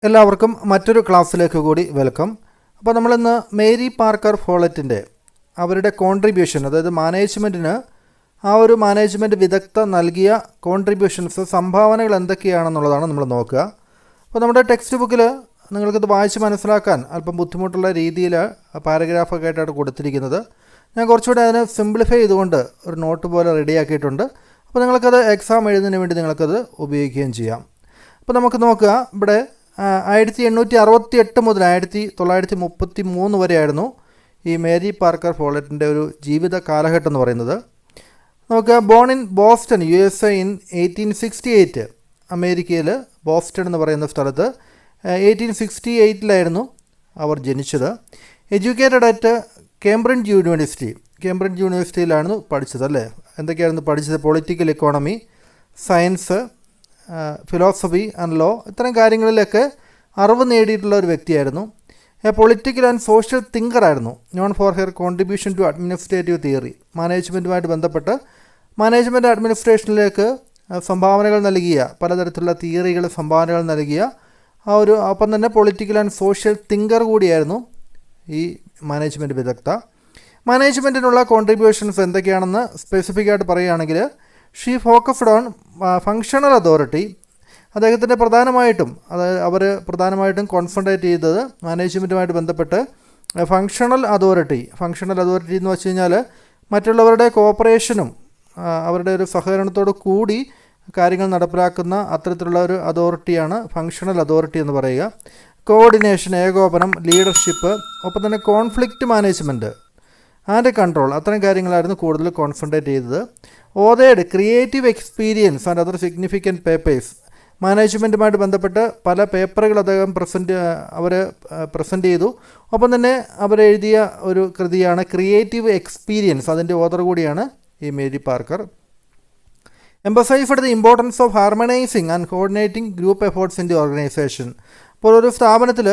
എല്ലാവർക്കും മറ്റൊരു ക്ലാസ്സിലേക്ക് കൂടി വെൽക്കം. അപ്പോൾ നമ്മളിന്ന് മേരി പാർക്കർ ഫോളറ്റിൻ്റെ അവരുടെ കോൺട്രിബ്യൂഷൻ, അതായത് മാനേജ്മെൻറ്റിന് ഒരു മാനേജ്മെൻറ്റ് വിദഗ്ധ നൽകിയ കോൺട്രിബ്യൂഷൻസ്, സംഭാവനകൾ എന്തൊക്കെയാണെന്നുള്ളതാണ് നമ്മൾ നോക്കുക. അപ്പോൾ നമ്മുടെ ടെക്സ്റ്റ് ബുക്കിൽ നിങ്ങൾക്കിത് വായിച്ച് മനസ്സിലാക്കാൻ അല്പം ബുദ്ധിമുട്ടുള്ള രീതിയിൽ പാരഗ്രാഫൊക്കെ ആയിട്ടാണ് കൊടുത്തിരിക്കുന്നത്. ഞാൻ കുറച്ചുകൂടി അതിനെ സിംപ്ലിഫൈ ചെയ്തുകൊണ്ട് ഒരു നോട്ട് പോലെ റെഡിയാക്കിയിട്ടുണ്ട്. അപ്പോൾ നിങ്ങൾക്കത് എക്സാം എഴുതുന്നതിന് വേണ്ടി നിങ്ങൾക്കത് ഉപയോഗിക്കുകയും ചെയ്യാം. അപ്പോൾ നമുക്ക് നോക്കുക, ഇവിടെ 1868 മുതൽ 1933 വരെയായിരുന്നു ഈ മേരി പാർക്കർ ഫോളറ്റിൻ്റെ ഒരു ജീവിത കാലഘട്ടം എന്ന് പറയുന്നത്. നമുക്ക് born in Boston, USA in 1868, അമേരിക്കയിൽ ബോസ്റ്റൺ എന്ന് പറയുന്ന സ്ഥലത്ത് 1868 അവർ ജനിച്ചത്. എഡ്യൂക്കേറ്റഡ് അറ്റ് കേംബ്രിഡ്ജ് യൂണിവേഴ്സിറ്റിയിലായിരുന്നു പഠിച്ചത് അല്ലേ. എന്തൊക്കെയായിരുന്നു പഠിച്ചത്? Political economy, science, philosophy and law, ഇത്തരം കാര്യങ്ങളിലൊക്കെ അറിവ് നേടിയിട്ടുള്ള ഒരു വ്യക്തിയായിരുന്നു. പൊളിറ്റിക്കൽ ആൻഡ് സോഷ്യൽ തിങ്കറായിരുന്നു. Known for her contribution to administrative theory, മാനേജ്മെൻറ്റുമായിട്ട് ബന്ധപ്പെട്ട് മാനേജ്മെൻറ്റ് അഡ്മിനിസ്ട്രേഷനിലേക്ക് സംഭാവനകൾ നൽകിയ, പലതരത്തിലുള്ള തിയറികൾ സംഭാവനകൾ നൽകിയ ഒപ്പം തന്നെ പൊളിറ്റിക്കൽ ആൻഡ് സോഷ്യൽ തിങ്കർ കൂടിയായിരുന്നു ഈ മാനേജ്മെൻറ്റ് വിദഗ്ധ. മാനേജ്മെൻറ്റിനുള്ള കോൺട്രിബ്യൂഷൻസ് എന്തൊക്കെയാണെന്ന് സ്പെസിഫിക് ആയിട്ട് പറയുകയാണെങ്കിൽ, she focused on functional authority. അദ്ദേഹത്തിൻ്റെ അവർ പ്രധാനമായിട്ടും കോൺസെൻട്രേറ്റ് ചെയ്തത് മാനേജ്മെൻറ്റുമായിട്ട് ബന്ധപ്പെട്ട് ഫങ്ഷണൽ അതോറിറ്റി എന്ന് വെച്ച് കഴിഞ്ഞാൽ മറ്റുള്ളവരുടെ കോപ്പറേഷനും അവരുടെ ഒരു സഹകരണത്തോടു കൂടി കാര്യങ്ങൾ നടപ്പിലാക്കുന്ന അത്തരത്തിലുള്ള ഒരു അതോറിറ്റിയാണ് ഫങ്ഷണൽ അതോറിറ്റി എന്ന് പറയുക. കോർഡിനേഷൻ, ഏകോപനം, ലീഡർഷിപ്പ്, ഒപ്പം തന്നെ കോൺഫ്ലിക്റ്റ് മാനേജ്മെൻറ്റ് ആൻഡ് കൺട്രോൾ, അത്തരം കാര്യങ്ങളായിരുന്നു കൂടുതൽ കോൺസെൻട്രേറ്റ് ചെയ്തത്. ഓതേഡ് creative experience and other significant papers, മാനേജ്മെൻറ്റുമായിട്ട് ബന്ധപ്പെട്ട് പല പേപ്പറുകൾ അദ്ദേഹം പ്രസൻറ്റ് ചെയ്തു. ഒപ്പം തന്നെ അവരെഴുതിയ ഒരു കൃതിയാണ് ക്രിയേറ്റീവ് എക്സ്പീരിയൻസ്, അതിൻ്റെ ഓതർ കൂടിയാണ് ഈ Mary Parker. Emphasised the importance of harmonising and coordinating group efforts in the organisation. അപ്പോൾ ഒരു സ്ഥാപനത്തിൽ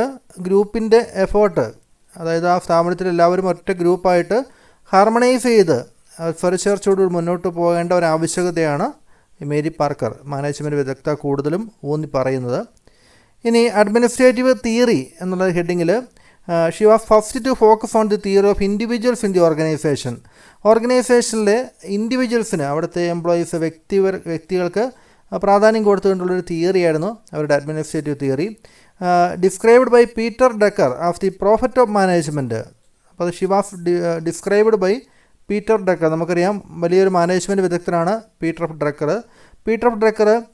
ഗ്രൂപ്പിൻ്റെ എഫേർട്ട്, അതായത് ആ സ്ഥാപനത്തിൽ എല്ലാവരും ഒറ്റ ഗ്രൂപ്പായിട്ട് ഹാർമണൈസ് ചെയ്ത് സ്വരച്ചേർച്ചയോട് മുന്നോട്ട് പോകേണ്ട ഒരു ആവശ്യകതയാണ് ഈ മേരി പാർക്കർ മാനേജ്മെൻറ്റ് വിദഗ്ധ കൂടുതലും ഊന്നി പറയുന്നത്. ഇനി അഡ്മിനിസ്ട്രേറ്റീവ് തിയറി എന്നുള്ള ഹെഡിങ്ങിൽ she was first to focus on the theory of individuals in the organisation. ഓർഗനൈസേഷനിലെ ഇൻഡിവിജ്വൽസിന്, അവിടുത്തെ എംപ്ലോയീസ്, വ്യക്തികൾക്ക് പ്രാധാന്യം കൊടുത്തുകൊണ്ടുള്ളൊരു തിയറിയായിരുന്നു അവരുടെ administrative theory. Described by Peter Drucker as the prophet of management. അപ്പോൾ she was described by Peter Drucker. നമുക്കറിയാം, വലിയൊരു മാനേജ്മെൻറ്റ് വിദഗ്ധനാണ് പീറ്റർ ഓഫ് ഡ്രക്കർ.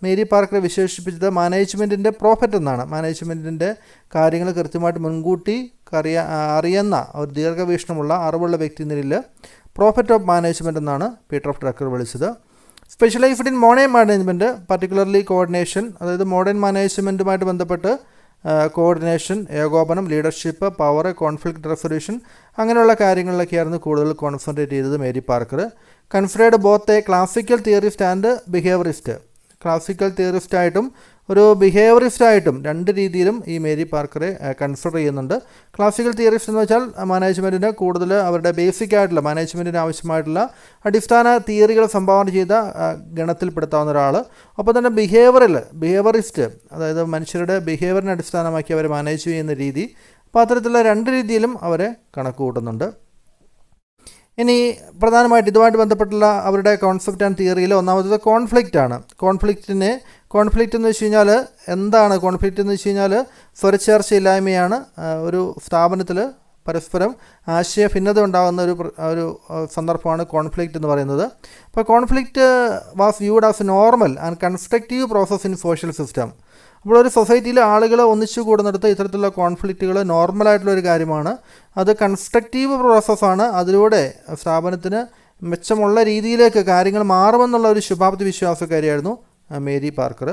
മേരി പാർക്കറെ വിശേഷിപ്പിച്ചത് മാനേജ്മെൻറ്റിൻ്റെ പ്രോഫറ്റ് എന്നാണ്. മാനേജ്മെൻറ്റിൻ്റെ കാര്യങ്ങൾ കൃത്യമായിട്ട് മുൻകൂട്ടി അറിയുന്ന ഒരു ദീർഘവീക്ഷണമുള്ള അറിവുള്ള വ്യക്തി നിലയിൽ പ്രോഫറ്റ് ഓഫ് മാനേജ്മെൻറ്റ് എന്നാണ് പീറ്റർ ഓഫ് ഡ്രക്കർ വിളിച്ചത്. Specialised in modern management, particularly coordination, അതായത് മോഡേൺ മാനേജ്മെൻറ്റുമായിട്ട് ബന്ധപ്പെട്ട് കോർഡിനേഷൻ, ഏകോപനം, ലീഡർഷിപ്പ്, പവർ, കോൺഫ്ലിക്റ്റ് റെസൊല്യൂഷൻ, അങ്ങനെയുള്ള കാര്യങ്ങളിലൊക്കെയായിരുന്നു കൂടുതൽ കോൺസെൻട്രേറ്റ് ചെയ്തത് Mary Parker. Considered both a classical theorist and behaviourist. Classical തിയറിസ്റ്റായിട്ടും ഒരു ബിഹേവിയറിസ്റ്റായിട്ടും രണ്ട് രീതിയിലും ഈ മേരി പാർക്കറെ കൺസിഡർ ചെയ്യുന്നുണ്ട്. ക്ലാസിക്കൽ തിയറിസ്റ്റ് എന്ന് വെച്ചാൽ മാനേജ്മെൻറ്റിന് കൂടുതൽ അവരുടെ ബേസിക് ആയിട്ടുള്ള മാനേജ്മെൻറ്റിന് ആവശ്യമായിട്ടുള്ള അടിസ്ഥാന തിയറികൾ സംഭാവന ചെയ്ത ഗണത്തിൽപ്പെടുത്താവുന്ന ഒരാൾ. ഒപ്പം തന്നെ ബിഹേവിയറിസ്റ്റ്, അതായത് മനുഷ്യരുടെ ബിഹേവിയറിനെ അടിസ്ഥാനമാക്കി അവരെ മാനേജ് ചെയ്യുന്ന രീതി. അപ്പോൾ അത്തരത്തിലുള്ള രണ്ട് രീതിയിലും അവരെ കണക്ക് കൂട്ടുന്നുണ്ട്. ഇനി പ്രധാനമായിട്ട് ഇതുമായിട്ട് ബന്ധപ്പെട്ടുള്ള അവരുടെ കോൺസെപ്റ്റ് ആൻഡ് തിയറിയിൽ ഒന്നാമത്തത് കോൺഫ്ലിക്റ്റ് ആണ്. കോൺഫ്ലിക്റ്റ് എന്ന് വെച്ച് കഴിഞ്ഞാൽ എന്താണ് കോൺഫ്ലിക്റ്റ് എന്ന് വെച്ച് കഴിഞ്ഞാൽ സ്വരച്ചേർച്ചയില്ലായ്മയാണ്. ഒരു സ്ഥാപനത്തിൽ പരസ്പരം ആശയഭിന്നത ഉണ്ടാകുന്ന ഒരു സന്ദർഭമാണ് കോൺഫ്ലിക്റ്റ് എന്ന് പറയുന്നത്. അപ്പോൾ conflict was viewed as A normal and constructive process in social system. അപ്പോൾ ഒരു സൊസൈറ്റിയിൽ ആളുകൾ ഒന്നിച്ചു കൂടുന്നിടത്ത് ഇത്തരത്തിലുള്ള കോൺഫ്ലിക്റ്റുകൾ നോർമലായിട്ടുള്ളൊരു കാര്യമാണ്. അത് കൺസ്ട്രക്റ്റീവ് പ്രോസസ്സാണ്. അതിലൂടെ സ്ഥാപനത്തിന് മെച്ചമുള്ള രീതിയിലേക്ക് കാര്യങ്ങൾ മാറുമെന്നുള്ള ഒരു ശുഭാപ്തി വിശ്വാസക്കാരിയായിരുന്നു Mary Parker.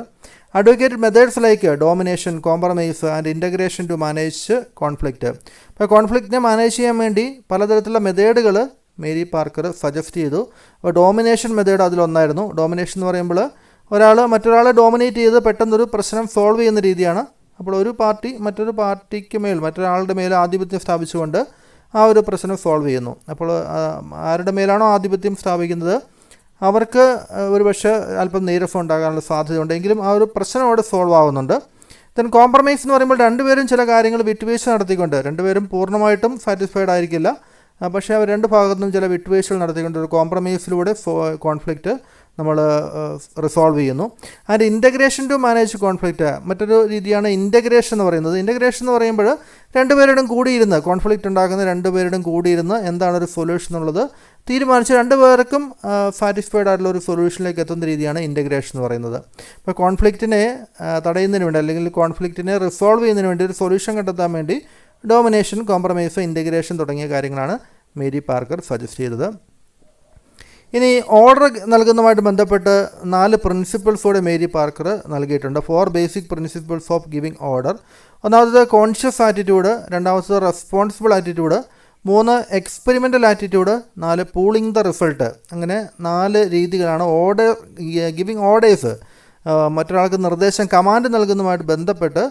Advocate methods like domination, compromise and integration to manage conflict. അപ്പോൾ കോൺഫ്ലിക്റ്റിനെ മാനേജ് ചെയ്യാൻ വേണ്ടി പലതരത്തിലുള്ള മെത്തേഡുകൾ മേരി പാർക്കർ സജസ്റ്റ് ചെയ്തു. അപ്പോൾ ഡോമിനേഷൻ മെത്തേഡ് അതിലൊന്നായിരുന്നു. ഡോമിനേഷൻ എന്ന് പറയുമ്പോൾ ഒരാൾ മറ്റൊരാളെ ഡോമിനേറ്റ് ചെയ്ത് പെട്ടെന്നൊരു പ്രശ്നം സോൾവ് ചെയ്യുന്ന രീതിയാണ്. അപ്പോൾ ഒരു പാർട്ടി മറ്റൊരു പാർട്ടിക്ക് മറ്റൊരാളുടെ മേൽ ആധിപത്യം സ്ഥാപിച്ചുകൊണ്ട് ആ ഒരു പ്രശ്നം സോൾവ് ചെയ്യുന്നു. അപ്പോൾ ആരുടെ മേലാണോ ആധിപത്യം സ്ഥാപിക്കുന്നത് അവർക്ക് ഒരു പക്ഷേ അല്പം നീരസം ഉണ്ടാകാനുള്ള സാധ്യതയുണ്ടെങ്കിലും ആ ഒരു പ്രശ്നം അവിടെ സോൾവ് ആവുന്നുണ്ട്. ദെൻ കോംപ്രമൈസ് എന്ന് പറയുമ്പോൾ രണ്ടുപേരും ചില കാര്യങ്ങൾ വിട്ടുവീഴ്ച നടത്തിക്കൊണ്ട്, രണ്ടുപേരും പൂർണ്ണമായിട്ടും സാറ്റിസ്ഫൈഡ് ആയിരിക്കില്ല, പക്ഷേ അവർ രണ്ട് ഭാഗത്തും ചില വിട്ടുവീഴ്ചകൾ നടത്തിക്കൊണ്ട് ഒരു കോംപ്രമൈസിലൂടെ കോൺഫ്ലിക്റ്റ് നമ്മൾ റിസോൾവ് ചെയ്യുന്നു. And integration to manage conflict, മറ്റൊരു രീതിയാണ് ഇൻ്റഗ്രേഷൻ എന്ന് പറയുന്നത്. ഇൻ്റഗ്രേഷൻ എന്ന് പറയുമ്പോൾ രണ്ടുപേരുടെയും കൂടിയിരുന്ന്, കോൺഫ്ലിക്റ്റ് ഉണ്ടാക്കുന്ന രണ്ടുപേരുടെയും കൂടിയിരുന്ന് എന്താണ് ഒരു സൊല്യൂഷൻ എന്നുള്ളത് തീരുമാനിച്ച് രണ്ടുപേർക്കും സാറ്റിസ്ഫൈഡ് ആയിട്ടുള്ള ഒരു സൊല്യൂഷനിലേക്ക് എത്തുന്ന രീതിയാണ് ഇൻ്റഗ്രേഷൻ എന്ന് പറയുന്നത്. ഇപ്പോൾ കോൺഫ്ലിക്റ്റിനെ തടയുന്നതിന് വേണ്ടി അല്ലെങ്കിൽ കോൺഫ്ലിക്റ്റിനെ റിസോൾവ് ചെയ്യുന്നതിന് വേണ്ടി ഒരു സൊല്യൂഷൻ കണ്ടെത്താൻ വേണ്ടി ഡോമിനേഷൻ, കോംപ്രമൈസ്, ഇൻ്റഗ്രേഷൻ തുടങ്ങിയ കാര്യങ്ങളാണ് മേരി പാർക്കർ സജസ്റ്റ് ചെയ്തത്. ഇനി ഓർഡർ നൽകുന്നതുമായിട്ട് ബന്ധപ്പെട്ട് 4 പ്രിൻസിപ്പിൾസോടെ മേരി പാർക്കർ നൽകിയിട്ടുണ്ട്. 4 basic principles of giving order. ഒന്നാമത് കോൺഷ്യസ് ആറ്റിറ്റ്യൂഡ്, രണ്ടാമത്തത് responsible attitude, 3 experimental attitude, 4 pooling the result. അങ്ങനെ 4 രീതികളാണ് ഓർഡർ ഗിവിംഗ് ഓർഡേഴ്സ്, മറ്റൊരാൾക്ക് നിർദ്ദേശം കമാൻഡ് നൽകുന്നതുമായിട്ട് ബന്ധപ്പെട്ട്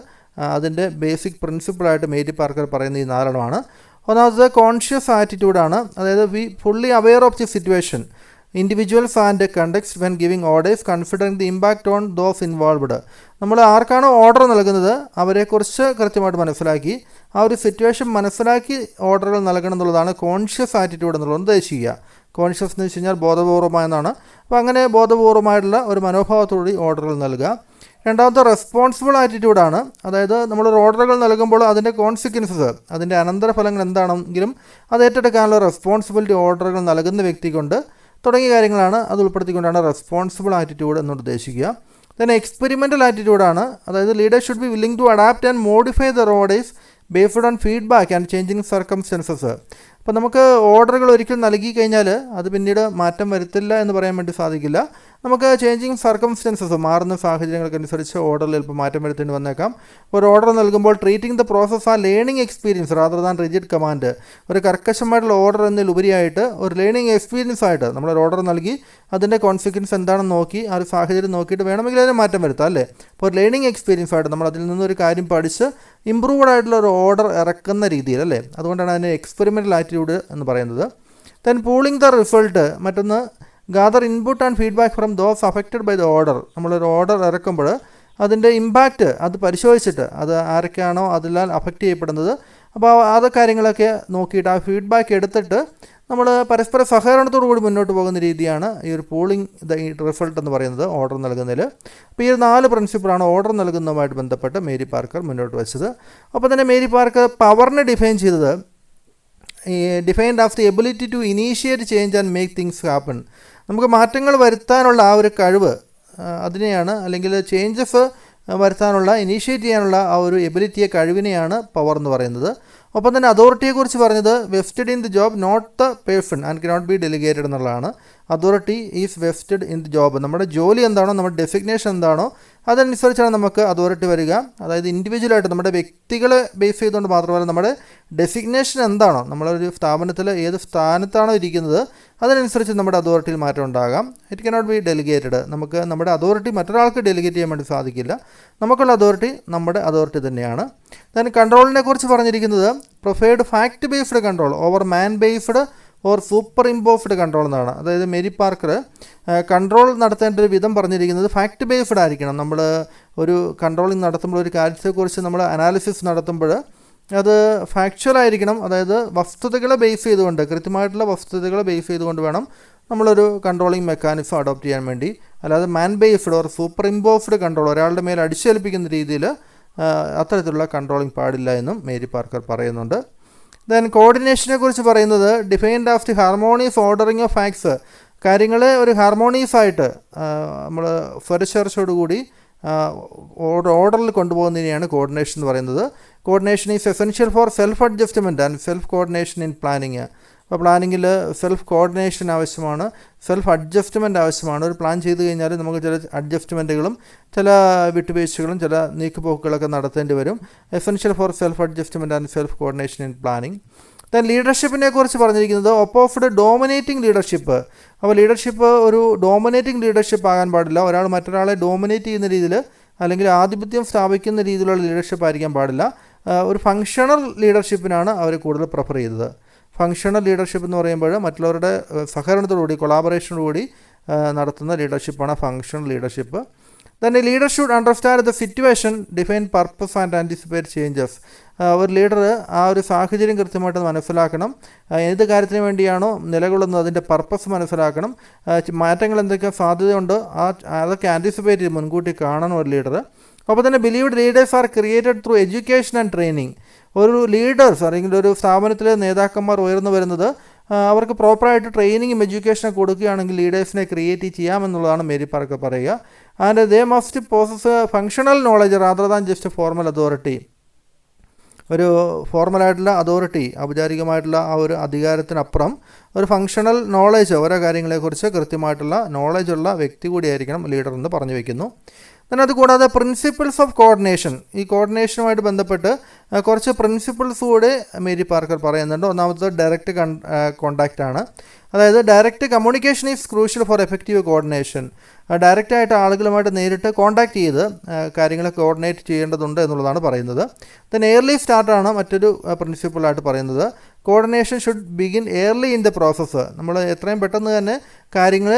അതിൻ്റെ ബേസിക് പ്രിൻസിപ്പിളായിട്ട് മേരി പാർക്കർ പറയുന്ന ഈ 4 ഒന്നാമത് കോൺഷ്യസ് ആറ്റിറ്റ്യൂഡാണ്. അതായത് we fully aware of the situation, individuals and conducts when giving orders considering the impact on those involved. നമ്മൾ ആർക്കാണോ ഓർഡർ നൽകുന്നത് അവരെക്കുറിച്ച് കൃത്യമായിട്ട് മനസ്സിലാക്കി ആ ഒരു സിറ്റുവേഷൻ മനസ്സിലാക്കി ഓർഡറുകൾ നൽകണം എന്നുള്ളതാണ് കോൺഷ്യസ് ആറ്റിറ്റ്യൂഡ് എന്നുള്ളത് ഉദ്ദേശിക്കുക. കോൺഷ്യസ് എന്ന് വെച്ച് കഴിഞ്ഞാൽ ബോധപൂർവമായെന്നാണ്. അപ്പോൾ അങ്ങനെ ബോധപൂർവമായിട്ടുള്ള ഒരു മനോഭാവത്തോടുകൂടി ഓർഡറുകൾ നൽകുക. രണ്ടാമത്തെ റെസ്പോൺസിബിൾ ആറ്റിറ്റ്യൂഡാണ്. അതായത് നമ്മളൊരു ഓർഡറുകൾ നൽകുമ്പോൾ അതിൻ്റെ കോൺസിക്വൻസസ്, അതിൻ്റെ അനന്തരഫലങ്ങൾ എന്താണെങ്കിലും അത് ഏറ്റെടുക്കാനുള്ള റെസ്പോൺസിബിലിറ്റി ഓർഡറുകൾ നൽകുന്ന വ്യക്തിക്കൊണ്ട് തുടങ്ങിയ കാര്യങ്ങളാണ് അത് ഉൾപ്പെടുത്തിക്കൊണ്ടാണ് റെസ്പോൺസിബിൾ ആറ്റിറ്റ്യൂഡ് എന്ന് ഉദ്ദേശിക്കുക. ദെൻ എക്സ്പെരിമെൻ്റൽ ആറ്റിറ്റ്യൂഡാണ്. അതായത് leader should be willing to adapt and modify the orders based on feedback and changing circumstances. അപ്പോൾ നമുക്ക് ഓർഡറുകൾ ഒരിക്കൽ നൽകി കഴിഞ്ഞാൽ അത് പിന്നീട് മാറ്റം വരുത്തില്ല എന്ന് പറയാൻ വേണ്ടി സാധിക്കില്ല. നമുക്ക് ചേഞ്ചിങ് സർക്കംസ്റ്റൻസസ്, മാറുന്ന സാഹചര്യങ്ങൾക്കനുസരിച്ച് ഓർഡറിൽ ചിലപ്പോൾ മാറ്റം വരുത്തേണ്ടി വന്നേക്കാം. ഒരു ഓർഡർ നൽകുമ്പോൾ ട്രീറ്റിംഗ് ദ പ്രോസസ് ആ learning experience rather than rigid command, ഒരു കർക്കശമായിട്ടുള്ള ഓർഡർ എന്നതിലുപരിയായിട്ട് ഒരു ലേണിംഗ് എക്സ്പീരിയൻസ് ആയിട്ട് നമ്മളൊരു ഓർഡർ നൽകി അതിൻ്റെ കോൺസിക്വൻസ് എന്താണെന്ന് നോക്കി ആ ഒരു സാഹചര്യം നോക്കിയിട്ട് വേണമെങ്കിൽ അതിന് മാറ്റം വരുത്താം അല്ലേ. അപ്പോൾ ഒരു ലേണിംഗ് എക്സ്പീരിയൻസ് ആയിട്ട് നമ്മൾ അതിൽ നിന്നൊരു കാര്യം പഠിച്ച് ഇമ്പ്രൂവ്ഡ് ആയിട്ടുള്ള ഒരു ഓർഡർ ഇറക്കുന്ന രീതിയിൽ അല്ലേ. അതുകൊണ്ടാണ് അതിന് എക്സ്പെരിമെൻ്റൽ ആറ്റിറ്റ്യൂഡ് എന്ന് പറയുന്നത്. ദെൻ പൂളിംഗ് ദ റിസൾട്ട്, മറ്റൊന്ന് gather input and feedback from those affected by the order. നമ്മളൊരു ഓർഡർ ഇറക്കുമ്പോൾ അതിൻ്റെ ഇമ്പാക്റ്റ് അത് പരിശോധിച്ചിട്ട് അത് ആരൊക്കെയാണോ അതിലാൽ അഫക്റ്റ് ചെയ്യപ്പെടുന്നത് അപ്പോൾ അത് കാര്യങ്ങളൊക്കെ നോക്കിയിട്ട് ആ ഫീഡ്ബാക്ക് എടുത്തിട്ട് നമ്മൾ പരസ്പര സഹകരണത്തോടു കൂടി മുന്നോട്ട് പോകുന്ന രീതിയാണ് ഈ ഒരു പൂളിംഗ് ദ റിസൾട്ട് എന്ന് പറയുന്നത് ഓർഡർ നൽകുന്നതിൽ. അപ്പോൾ ഈ 4 പ്രിൻസിപ്പിളാണ് ഓർഡർ നൽകുന്നതുമായിട്ട് ബന്ധപ്പെട്ട് മേരി പാർക്കർ മുന്നോട്ട് വെച്ചത്. അപ്പോൾ തന്നെ മേരി പാർക്കർ പവറിനെ ഡിഫൈൻ ചെയ്തത് defined as the ability to initiate change and make things happen. നമുക്ക് മാറ്റങ്ങൾ വരുത്താനുള്ള ആ ഒരു കഴിവ്, അതിനെയാണ് അല്ലെങ്കിൽ ചേഞ്ചസ് വരുത്താനുള്ള ഇനീഷ്യേറ്റ് ചെയ്യാനുള്ള ആ ഒരു എബിലിറ്റിയെ, കഴിവിനെയാണ് പവർ എന്ന് പറയുന്നത്. ഒപ്പം തന്നെ അതോറിറ്റിയെക്കുറിച്ച് പറഞ്ഞത് vested in the job not the person and cannot be delegated എന്നുള്ളതാണ്. Authority is vested in the job. നമ്മുടെ ജോലി എന്താണോ, നമ്മുടെ ഡെസിഗ്നേഷൻ എന്താണോ അതനുസരിച്ചാണ് നമുക്ക് അതോറിറ്റി വരിക. അതായത് ഇൻഡിവിജ്വലായിട്ട് നമ്മുടെ വ്യക്തികളെ ബേസ് ചെയ്തുകൊണ്ട് മാത്രമല്ല, നമ്മുടെ ഡെസിഗ്നേഷൻ എന്താണോ, നമ്മളൊരു സ്ഥാപനത്തിൽ ഏത് സ്ഥാനത്താണോ ഇരിക്കുന്നത് അതിനനുസരിച്ച് നമ്മുടെ അതോറിറ്റിയിൽ മാറ്റം ഉണ്ടാകാം. It cannot be delegated. നമുക്ക് നമ്മുടെ അതോറിറ്റി മറ്റൊരാൾക്ക് ഡെലിഗേറ്റ് ചെയ്യാൻ വേണ്ടി സാധിക്കില്ല. നമുക്കുള്ള അതോറിറ്റി നമ്മുടെ അതോറിറ്റി തന്നെയാണ്. ദെൻ കൺട്രോളിനെ കുറിച്ച് പറഞ്ഞിരിക്കുന്നത് preferred fact based control over man based or super imposed control എന്നാണ്. അതായത് മേരി പാർക്കർ കൺട്രോൾ നടത്തേണ്ട ഒരു വിധം പറഞ്ഞിരിക്കുന്നത് ഫാക്ട് ബേസ്ഡ് ആയിരിക്കണം. നമ്മൾ ഒരു കൺട്രോളിങ് നടത്തുമ്പോൾ ഒരു കാര്യത്തെക്കുറിച്ച് നമ്മൾ അനാലിസിസ് നടത്തുമ്പോൾ അത് ഫാക്ച്വൽ ആയിരിക്കണം. അതായത് വസ്തുതകളെ ബേസ് ചെയ്തുകൊണ്ട്, കൃത്യമായിട്ടുള്ള വസ്തുതകളെ ബേസ് ചെയ്തുകൊണ്ട് വേണം നമ്മളൊരു കൺട്രോളിങ് മെക്കാനിസം അഡോപ്റ്റ് ചെയ്യാൻ വേണ്ടി. അല്ലാതെ man based or super imposed control, ഒരാളുടെ മേൽ അടിച്ചേൽപ്പിക്കുന്ന രീതിയിൽ അത്തരത്തിലുള്ള കൺട്രോളിങ് പാടില്ല എന്നും മേരി പാർക്കർ പറയുന്നുണ്ട്. ദെൻ കോർഡിനേഷനെ കുറിച്ച് പറയുന്നത് defined as the harmonious ordering of facts. കാര്യങ്ങളെ ഒരു ഹാർമോണിയസ് ആയിട്ട് നമ്മൾ സ്വരച്ചേർച്ചയോടുകൂടി ഓർഡറിൽ കൊണ്ടുപോകുന്നതിനെയാണ് കോർഡിനേഷൻ എന്ന് പറയുന്നത്. Coordination is essential for self adjustment and self coordination in planning. അപ്പോൾ പ്ലാനിങ്ങിൽ സെൽഫ് കോർഡിനേഷൻ ആവശ്യമാണ്, സെൽഫ് അഡ്ജസ്റ്റ്മെൻറ്റ് ആവശ്യമാണ്. ഒരു പ്ലാൻ ചെയ്ത് കഴിഞ്ഞാൽ നമുക്ക് ചില അഡ്ജസ്റ്റ്മെൻറ്റുകളും ചില വിട്ടുവീഴ്ചകളും ചില നീക്കുപോക്കുകളൊക്കെ നടത്തേണ്ടി വരും. Essential for self adjustment and self coordination in planning. Then ലീഡർഷിപ്പിനെ കുറിച്ച് പറഞ്ഞിരിക്കുന്നത് ഒപ്പോഫ്ഡ് ഡോമിനേറ്റിംഗ് ലീഡർഷിപ്പ്. അപ്പോൾ ലീഡർഷിപ്പ് ഒരു ഡോമിനേറ്റിംഗ് ലീഡർഷിപ്പ് ആകാൻ പാടില്ല. ഒരാൾ മറ്റൊരാളെ ഡോമിനേറ്റ് ചെയ്യുന്ന രീതിയിൽ അല്ലെങ്കിൽ ആധിപത്യം സ്ഥാപിക്കുന്ന രീതിയിലുള്ള ലീഡർഷിപ്പ് ആയിരിക്കാൻ പാടില്ല. ഒരു ഫങ്ഷണൽ ലീഡർഷിപ്പിനാണ് അവർ കൂടുതൽ പ്രിഫർ ചെയ്തത്. ഫങ്ഷണൽ ലീഡർഷിപ്പ് എന്ന് പറയുമ്പോൾ മറ്റുള്ളവരുടെ സഹകരണത്തോടുകൂടി, കൊളാബറേഷനോടുകൂടി നടത്തുന്ന ലീഡർഷിപ്പാണ് functional leadership. Then a leader should understand the situation, define purpose and anticipate changes. ഒരു ലീഡർ ആ ഒരു സാഹചര്യം കൃത്യമായിട്ട് മനസ്സിലാക്കണം, ഏത് കാര്യത്തിന് വേണ്ടിയാണോ നിലകൊള്ളുന്നത് അതിൻ്റെ പർപ്പസ് മനസ്സിലാക്കണം, മാറ്റങ്ങൾ എന്തൊക്കെ സാധ്യതയുണ്ടോ അതൊക്കെ ആൻറ്റിസിപ്പേറ്റ് ചെയ്ത് മുൻകൂട്ടി കാണണം ഒരു ലീഡർ. അപ്പോൾ തന്നെ believed leaders are created through education and training. ഒരു ലീഡേഴ്സ് അല്ലെങ്കിൽ ഒരു സ്ഥാപനത്തിലെ നേതാക്കന്മാർ ഉയർന്നു വരുന്നത് അവർക്ക് പ്രോപ്പറായിട്ട് ട്രെയിനിങ്ങും എഡ്യൂക്കേഷനൊക്കെ കൊടുക്കുകയാണെങ്കിൽ ലീഡേഴ്സിനെ ക്രിയേറ്റ് ചെയ്യാമെന്നുള്ളതാണ് മേരി പാർക്കർ പറയുക. And they must poses functional knowledge rather than just formal authority. ഒരു ഫോർമലായിട്ടുള്ള അതോറിറ്റി, ഔപചാരികമായിട്ടുള്ള ആ ഒരു അധികാരത്തിനപ്പുറം ഒരു ഫങ്ഷണൽ നോളജ്, ഓരോ കാര്യങ്ങളെക്കുറിച്ച് കൃത്യമായിട്ടുള്ള നോളജുള്ള വ്യക്തി കൂടിയായിരിക്കണം ലീഡർ എന്ന് പറഞ്ഞു വയ്ക്കുന്നു. then അതുകൂടാതെ പ്രിൻസിപ്പിൾസ് ഓഫ് കോർഡിനേഷൻ, ഈ കോർഡിനേഷനുമായിട്ട് ബന്ധപ്പെട്ട് കുറച്ച് പ്രിൻസിപ്പിൾസ് കൂടെ മേരി പാർക്കർ പറയുന്നുണ്ട്. ഒന്നാമത്തത് ഡയറക്റ്റ് കോണ്ടാക്റ്റ് ആണ്. അതായത് direct communication is crucial for effective coordination. ഡയറക്റ്റായിട്ട് ആളുകളുമായിട്ട് നേരിട്ട് കോൺടാക്റ്റ് ചെയ്ത് കാര്യങ്ങൾ കോർഡിനേറ്റ് ചെയ്യേണ്ടതുണ്ട് എന്നുള്ളതാണ് പറയുന്നത്. ദെൻ എയർലി സ്റ്റാർട്ടാണ് മറ്റൊരു പ്രിൻസിപ്പിളായിട്ട് പറയുന്നത്. Coordination should begin early in the process. നമ്മൾ എത്രയും പെട്ടെന്ന് തന്നെ കാര്യങ്ങൾ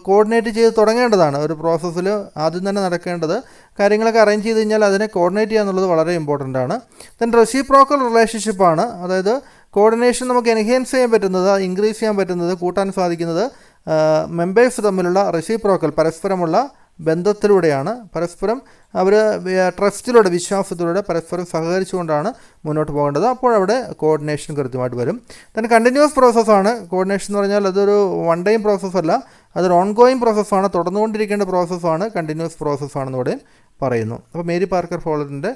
കോർഡിനേറ്റ് ചെയ്ത് തുടങ്ങേണ്ടതാണ്. ഒരു പ്രോസസ്സിൽ ആദ്യം തന്നെ നടക്കേണ്ടത് കാര്യങ്ങളൊക്കെ അറേഞ്ച് ചെയ്ത് കഴിഞ്ഞാൽ അതിനെ കോർഡിനേറ്റ് ചെയ്യുക എന്നുള്ളത് വളരെ ഇമ്പോർട്ടൻ്റ് ആണ്. ദെൻ റെസിപ്രോക്കൽ റിലേഷൻഷിപ്പാണ്. അതായത് കോർഡിനേഷൻ നമുക്ക് എൻഹാൻസ് ചെയ്യാൻ പറ്റുന്നത്, ഇൻക്രീസ് ചെയ്യാൻ പറ്റുന്നത്, കൂട്ടാൻ സാധിക്കുന്നത് മെമ്പേഴ്സ് തമ്മിലുള്ള റെസിപ്രോക്കൽ പരസ്പരമുള്ള ബന്ധത്തിലൂടെയാണ്. പരസ്പരം അവർ ട്രസ്റ്റിലൂടെ, വിശ്വാസത്തിലൂടെ പരസ്പരം സഹകരിച്ചുകൊണ്ടാണ് മുന്നോട്ട് പോകേണ്ടത്. അപ്പോൾ അവിടെ കോർഡിനേഷൻ കൃത്യമായിട്ട് വരും. then കണ്ടിന്യൂസ് പ്രോസസ്സാണ് കോർഡിനേഷൻ എന്ന് പറഞ്ഞാൽ. അതൊരു വൺ ടൈം പ്രോസസ്സല്ല, അതൊരു ഓൺഗോയിങ് പ്രോസസ്സാണ്, തുടർന്നുകൊണ്ടിരിക്കേണ്ട പ്രോസസ്സാണ്, കണ്ടിന്യൂസ് പ്രോസസ്സാണെന്ന് ഇവിടെ പറയുന്നു. അപ്പോൾ മേരി പാർക്കർ ഫോളറിൻ്റെ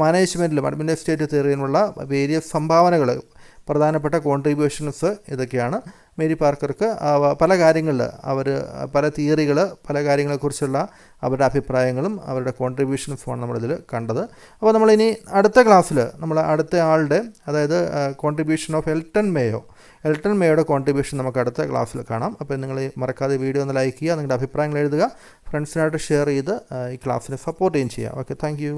മാനേജ്മെൻറ്റിലും അഡ്മിനിസ്ട്രേറ്റീവ് തിയറിയിലുമുള്ള വേരിയസ് സംഭാവനകൾ, പ്രധാനപ്പെട്ട കോൺട്രിബ്യൂഷൻസ് ഇതൊക്കെയാണ്. മേരി പാർക്കർക്ക് പല കാര്യങ്ങളിൽ അവർ പല തിയറികൾ, പല കാര്യങ്ങളെക്കുറിച്ചുള്ള അവരുടെ അഭിപ്രായങ്ങളും അവരുടെ കോൺട്രിബ്യൂഷൻസുമാണ് നമ്മളിതിൽ കണ്ടത്. അപ്പോൾ നമ്മളിനി അടുത്ത ക്ലാസ്സിൽ നമ്മൾ അടുത്ത ആളുടെ, അതായത് കോൺട്രിബ്യൂഷൻ ഓഫ് എൽട്ടൺ മേയോയുടെ കോൺട്രിബ്യൂഷൻ നമുക്ക് അടുത്ത ക്ലാസ്സിൽ കാണാം. അപ്പോൾ നിങ്ങൾ മറക്കാതെ വീഡിയോ ഒന്ന് ലൈക്ക് ചെയ്യുക, നിങ്ങളുടെ അഭിപ്രായങ്ങൾ എഴുതുക, ഫ്രണ്ട്സിനായിട്ട് ഷെയർ ചെയ്ത് ഈ ക്ലാസ്സിനെ സപ്പോർട്ട് ചെയ്യുകയും ചെയ്യുക. Okay, thank you.